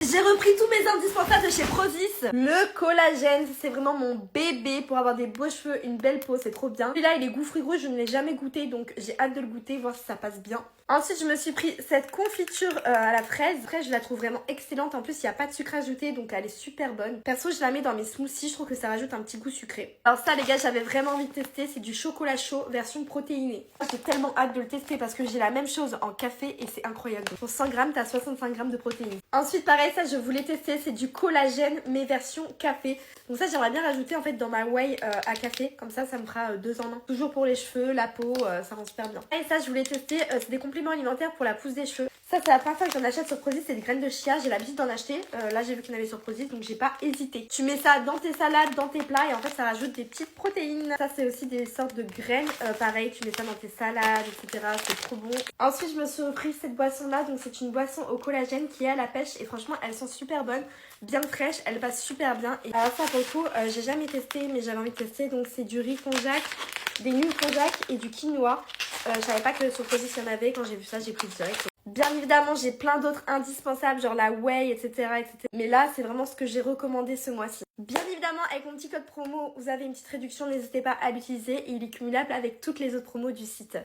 J'ai repris tous mes indispensables de chez Prozis. Le collagène, c'est vraiment mon bébé pour avoir des beaux cheveux, une belle peau, c'est trop bien. Celui-là, il est goût fruits rouges, je ne l'ai jamais goûté, donc j'ai hâte de le goûter, voir si ça passe bien. Ensuite, je me suis pris cette confiture à la fraise. Après, je la trouve vraiment excellente. En plus, il n'y a pas de sucre ajouté, donc elle est super bonne. Perso, je la mets dans mes smoothies, je trouve que ça rajoute un petit goût sucré. Alors ça, les gars, j'avais vraiment envie de tester. C'est du chocolat chaud version protéinée. J'ai tellement hâte de le tester parce que j'ai la même chose en café et c'est incroyable. Pour 100 grammes, t'as 65 grammes de protéines. Ensuite, pareil, ça, je voulais tester. C'est du collagène, mais version café. Donc ça, j'aimerais bien rajouter en fait dans ma whey à café. Comme ça me fera 2 en 1. Toujours pour les cheveux, la peau, ça rend super bien. Et ça, je voulais tester. C'est des compléments alimentaires pour la pousse des cheveux. Ça, c'est la première fois que j'en achète sur Prozis. C'est des graines de chia. J'ai l'habitude d'en acheter. Là, j'ai vu qu'il y en avait sur Prozis, donc j'ai pas hésité. Tu mets ça dans tes salades, dans tes plats, et en fait, ça rajoute des petites protéines. Ça, c'est aussi des sortes de graines. Pareil, tu mets ça dans tes salades, etc. C'est trop bon. Ensuite, je me suis repris cette boisson-là. Donc, c'est une boisson au collagène qui est à la pêche. Et franchement, elles sont super bonnes, bien fraîches. Elles passent super bien. Et alors ça, pour le coup, j'ai jamais testé, mais j'avais envie de tester. Donc, c'est du riz konjac, des nouilles konjac et du quinoa. Je savais pas que sur Prozis il y en avait. Quand j'ai vu ça, j'ai pris direct. Bien évidemment, j'ai plein d'autres indispensables, genre la whey, etc., etc. Mais là, c'est vraiment ce que j'ai recommandé ce mois-ci. Bien évidemment, avec mon petit code promo, vous avez une petite réduction. N'hésitez pas à l'utiliser. Et il est cumulable avec toutes les autres promos du site.